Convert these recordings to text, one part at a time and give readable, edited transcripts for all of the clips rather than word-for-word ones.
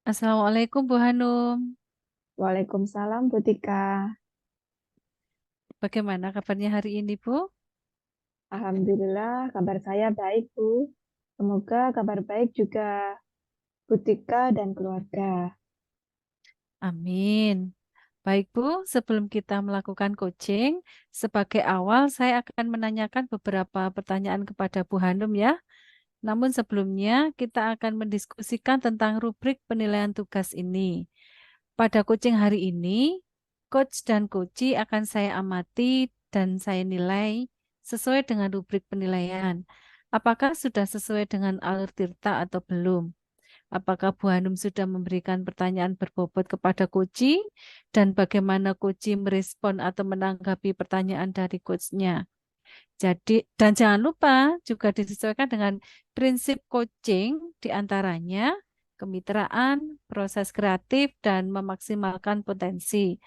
Assalamualaikum Bu Hanum. Waalaikumsalam, Bu Tika. Bagaimana kabarnya hari ini, Bu? Alhamdulillah, kabar saya baik, Bu. Semoga kabar baik juga Bu Tika dan keluarga. Amin. Baik, Bu. Sebelum kita melakukan coaching, sebagai awal saya akan menanyakan beberapa pertanyaan kepada Bu Hanum ya. Namun sebelumnya kita akan mendiskusikan tentang rubrik penilaian tugas ini. Pada coaching hari ini, coach dan coachee akan saya amati dan saya nilai sesuai dengan rubrik penilaian. Apakah sudah sesuai dengan alur Tirta atau belum? Apakah Bu Hanum sudah memberikan pertanyaan berbobot kepada coachee dan bagaimana coachee merespon atau menanggapi pertanyaan dari coachnya? Jadi, dan jangan lupa juga disesuaikan dengan prinsip coaching diantaranya kemitraan, proses kreatif, dan memaksimalkan potensi.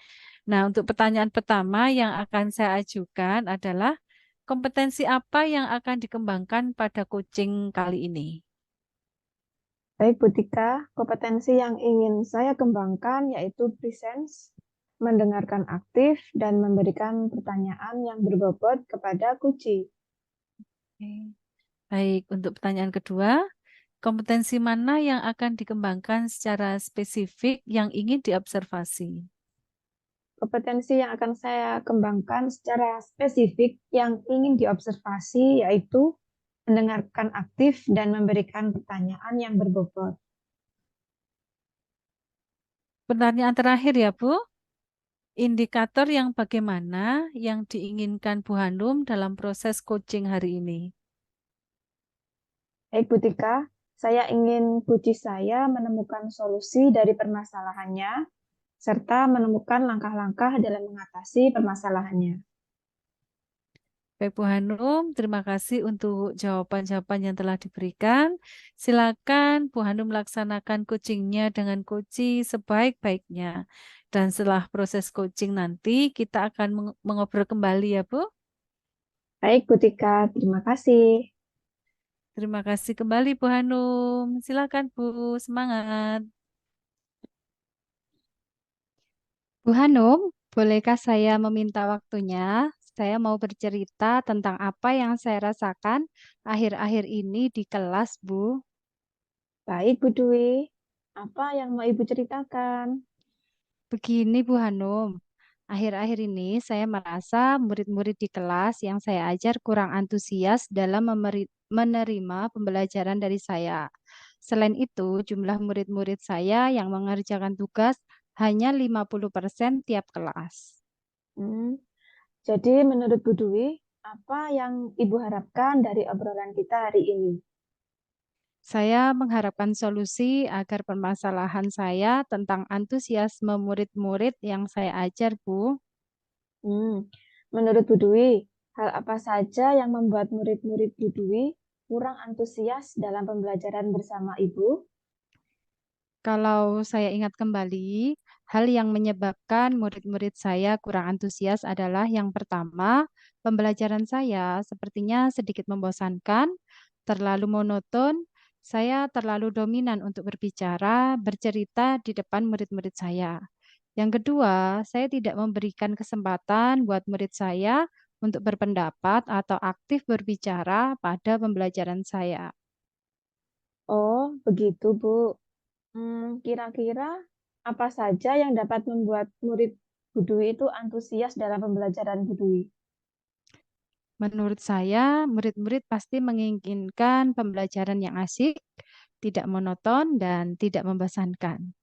Nah, untuk pertanyaan pertama yang akan saya ajukan adalah kompetensi apa yang akan dikembangkan pada coaching kali ini? Baik, Bu Tika, kompetensi yang ingin saya kembangkan yaitu presence, mendengarkan aktif, dan memberikan pertanyaan yang berbobot kepada Kuci. Oke. Baik, untuk pertanyaan kedua, kompetensi mana yang akan dikembangkan secara spesifik yang ingin diobservasi? Kompetensi yang akan saya kembangkan secara spesifik yang ingin diobservasi yaitu mendengarkan aktif dan memberikan pertanyaan yang berbobot. Pertanyaan terakhir ya, Bu. Indikator yang bagaimana yang diinginkan Bu Hanum dalam proses coaching hari ini? Baik, Bu Tika, saya ingin kunci saya menemukan solusi dari permasalahannya, serta menemukan langkah-langkah dalam mengatasi permasalahannya. Baik Bu Hanum, terima kasih untuk jawaban-jawaban yang telah diberikan. Silakan Bu Hanum laksanakan coachingnya dengan coaching sebaik-baiknya. Dan setelah proses coaching nanti kita akan mengobrol kembali ya Bu. Baik, Bu Tika, terima kasih. Terima kasih kembali Bu Hanum. Silakan Bu, semangat. Bu Hanum, bolehkah saya meminta waktunya? Saya mau bercerita tentang apa yang saya rasakan akhir-akhir ini di kelas, Bu. Baik, Bu Dwi. Apa yang mau Ibu ceritakan? Begini, Bu Hanum, akhir-akhir ini saya merasa murid-murid di kelas yang saya ajar kurang antusias dalam menerima pembelajaran dari saya. Selain itu, jumlah murid-murid saya yang mengerjakan tugas hanya 50% tiap kelas. Hmm, jadi menurut Bu Dwi, apa yang Ibu harapkan dari obrolan kita hari ini? Saya mengharapkan solusi agar permasalahan saya tentang antusiasme murid-murid yang saya ajar, Bu. Hmm, menurut Bu Dwi, hal apa saja yang membuat murid-murid Bu Dwi kurang antusias dalam pembelajaran bersama Ibu? Kalau saya ingat kembali, hal yang menyebabkan murid-murid saya kurang antusias adalah yang pertama, pembelajaran saya sepertinya sedikit membosankan, terlalu monoton, saya terlalu dominan untuk berbicara, bercerita di depan murid-murid saya. Yang kedua, saya tidak memberikan kesempatan buat murid saya untuk berpendapat atau aktif berbicara pada pembelajaran saya. Oh, begitu, Bu. Kira-kira apa saja yang dapat membuat murid Bu Dwi itu antusias dalam pembelajaran Bu Dwi? Menurut saya, murid-murid pasti menginginkan pembelajaran yang asik, tidak monoton, dan tidak membosankan.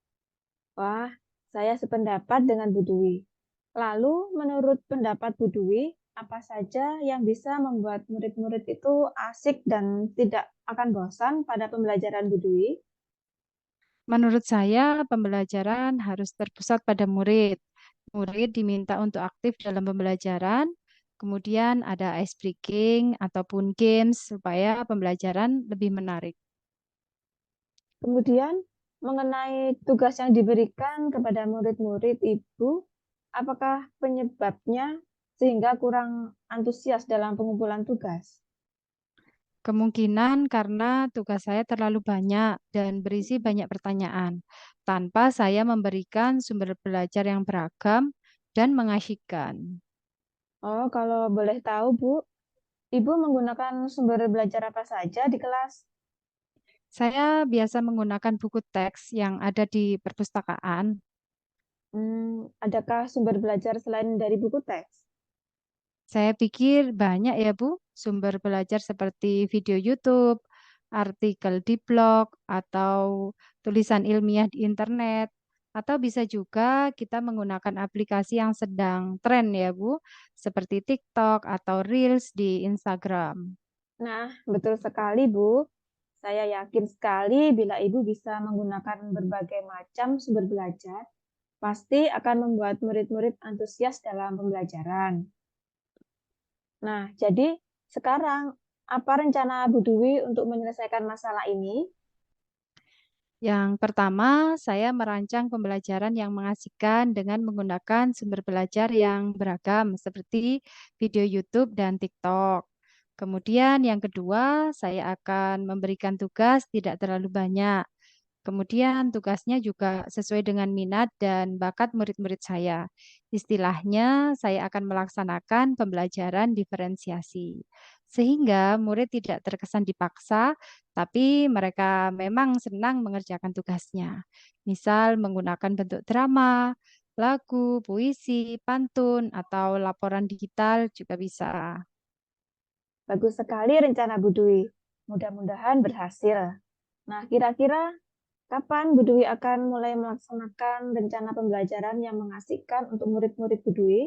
Wah, saya sependapat dengan Bu Dwi. Lalu, menurut pendapat Bu Dwi, apa saja yang bisa membuat murid-murid itu asik dan tidak akan bosan pada pembelajaran Bu Dwi? Menurut saya, pembelajaran harus terpusat pada murid. Murid diminta untuk aktif dalam pembelajaran, kemudian ada ice breaking ataupun games supaya pembelajaran lebih menarik. Kemudian, mengenai tugas yang diberikan kepada murid-murid Ibu, apakah penyebabnya sehingga kurang antusias dalam pengumpulan tugas? Kemungkinan karena tugas saya terlalu banyak dan berisi banyak pertanyaan, tanpa saya memberikan sumber belajar yang beragam dan mengasyikkan. Oh, kalau boleh tahu, Bu, Ibu menggunakan sumber belajar apa saja di kelas? Saya biasa menggunakan buku teks yang ada di perpustakaan. Adakah sumber belajar selain dari buku teks? Saya pikir banyak ya Bu, sumber belajar seperti video YouTube, artikel di blog, atau tulisan ilmiah di internet. Atau bisa juga kita menggunakan aplikasi yang sedang tren ya Bu, seperti TikTok atau Reels di Instagram. Nah, betul sekali, Bu. Saya yakin sekali bila Ibu bisa menggunakan berbagai macam sumber belajar, pasti akan membuat murid-murid antusias dalam pembelajaran. Nah, jadi sekarang apa rencana Bu Dwi untuk menyelesaikan masalah ini? Yang pertama, saya merancang pembelajaran yang mengasihkan dengan menggunakan sumber belajar yang beragam seperti video YouTube dan TikTok. Kemudian yang kedua, saya akan memberikan tugas tidak terlalu banyak. Kemudian tugasnya juga sesuai dengan minat dan bakat murid-murid saya. Istilahnya, saya akan melaksanakan pembelajaran diferensiasi. Sehingga murid tidak terkesan dipaksa, tapi mereka memang senang mengerjakan tugasnya. Misal menggunakan bentuk drama, lagu, puisi, pantun, atau laporan digital juga bisa. Bagus sekali rencana Bu Dwi. Mudah-mudahan berhasil. Nah, kira-kira kapan Bu Dwi akan mulai melaksanakan rencana pembelajaran yang mengasihkan untuk murid-murid Bu Dwi?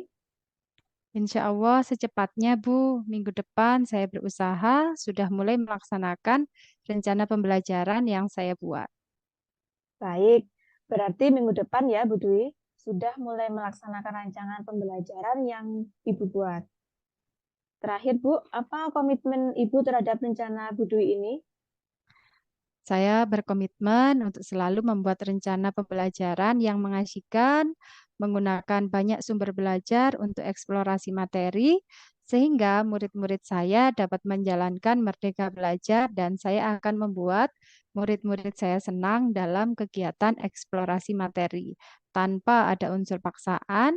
Insya Allah secepatnya Bu, minggu depan saya berusaha sudah mulai melaksanakan rencana pembelajaran yang saya buat. Baik, berarti minggu depan ya Bu Dwi sudah mulai melaksanakan rancangan pembelajaran yang Ibu buat. Terakhir Bu, apa komitmen Ibu terhadap rencana Bu Dwi ini? Saya berkomitmen untuk selalu membuat rencana pembelajaran yang mengasyikkan, menggunakan banyak sumber belajar untuk eksplorasi materi, sehingga murid-murid saya dapat menjalankan merdeka belajar dan saya akan membuat murid-murid saya senang dalam kegiatan eksplorasi materi. Tanpa ada unsur paksaan,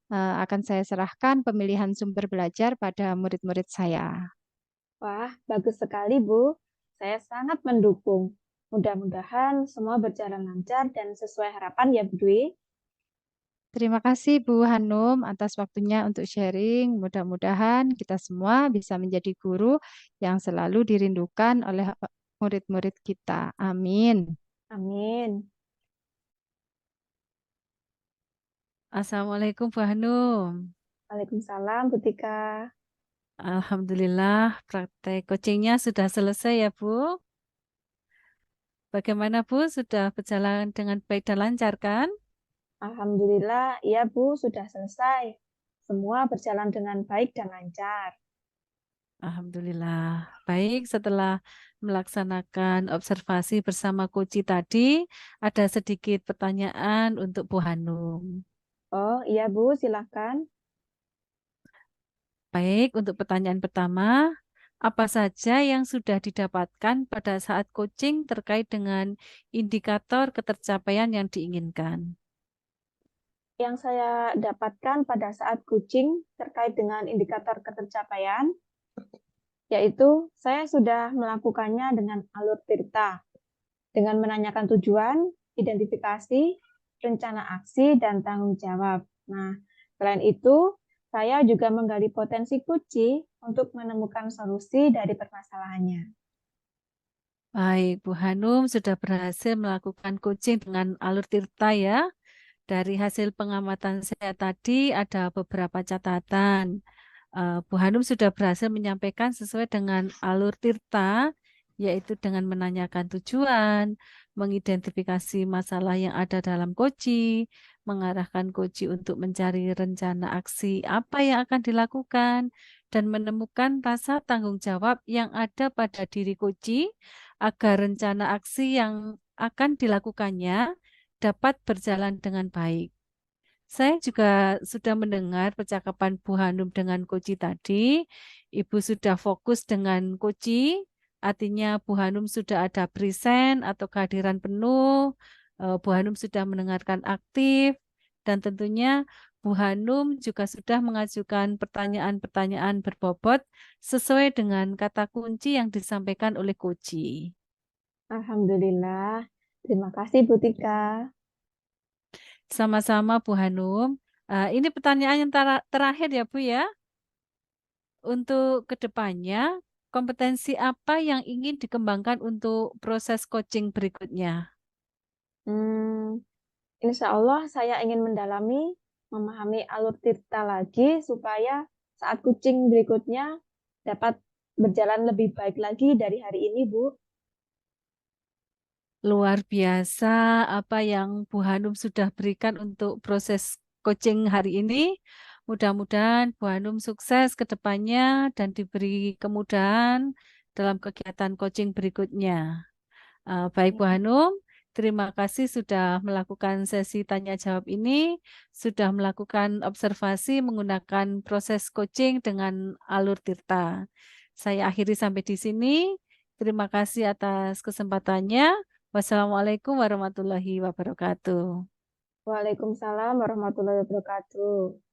akan saya serahkan pemilihan sumber belajar pada murid-murid saya. Wah, bagus sekali Bu. Saya sangat mendukung. Mudah-mudahan semua berjalan lancar dan sesuai harapan ya Bu Dwi. Terima kasih Bu Hanum atas waktunya untuk sharing. Mudah-mudahan kita semua bisa menjadi guru yang selalu dirindukan oleh murid-murid kita. Amin. Amin. Assalamualaikum Bu Hanum. Waalaikumsalam Bu Tika. Alhamdulillah praktek coachingnya sudah selesai ya Bu. Bagaimana Bu? Sudah berjalan dengan baik dan lancar kan? Alhamdulillah, iya Bu, sudah selesai. Semua berjalan dengan baik dan lancar. Alhamdulillah. Baik, setelah melaksanakan observasi bersama Koci tadi, ada sedikit pertanyaan untuk Bu Hanum. Oh, iya Bu, silakan. Baik, untuk pertanyaan pertama, apa saja yang sudah didapatkan pada saat coaching terkait dengan indikator ketercapaian yang diinginkan? Yang saya dapatkan pada saat coaching terkait dengan indikator ketercapaian, yaitu saya sudah melakukannya dengan alur tirta, dengan menanyakan tujuan, identifikasi, rencana aksi, dan tanggung jawab. Nah, selain itu, saya juga menggali potensi kunci untuk menemukan solusi dari permasalahannya. Baik, Bu Hanum sudah berhasil melakukan coaching dengan alur tirta ya. Dari hasil pengamatan saya tadi ada beberapa catatan. Bu Hanum sudah berhasil menyampaikan sesuai dengan alur tirta, yaitu dengan menanyakan tujuan, mengidentifikasi masalah yang ada dalam koci, mengarahkan koci untuk mencari rencana aksi apa yang akan dilakukan, dan menemukan rasa tanggung jawab yang ada pada diri koci agar rencana aksi yang akan dilakukannya dapat berjalan dengan baik. Saya juga sudah mendengar percakapan Bu Hanum dengan Koci tadi. Ibu sudah fokus dengan Koci, Artinya Bu Hanum sudah ada present atau kehadiran penuh, Bu Hanum sudah mendengarkan aktif, dan tentunya Bu Hanum juga sudah mengajukan pertanyaan-pertanyaan berbobot sesuai dengan kata kunci yang disampaikan oleh Koji. Alhamdulillah. Terima kasih Bu Tika. Sama-sama Bu Hanum. Ini pertanyaan yang terakhir ya Bu ya. Untuk kedepannya, kompetensi apa yang ingin dikembangkan untuk proses coaching berikutnya? Hmm, Insya Allah saya ingin mendalami, memahami alur Tirta lagi supaya saat coaching berikutnya dapat berjalan lebih baik lagi dari hari ini, Bu. Luar biasa apa yang Bu Hanum sudah berikan untuk proses coaching hari ini. Mudah-mudahan Bu Hanum sukses ke depannya dan diberi kemudahan dalam kegiatan coaching berikutnya. Baik Bu Hanum, terima kasih sudah melakukan sesi tanya jawab ini, sudah melakukan observasi menggunakan proses coaching dengan alur Tirta. Saya akhiri sampai di sini. Terima kasih atas kesempatannya. Wassalamualaikum warahmatullahi wabarakatuh. Waalaikumsalam warahmatullahi wabarakatuh.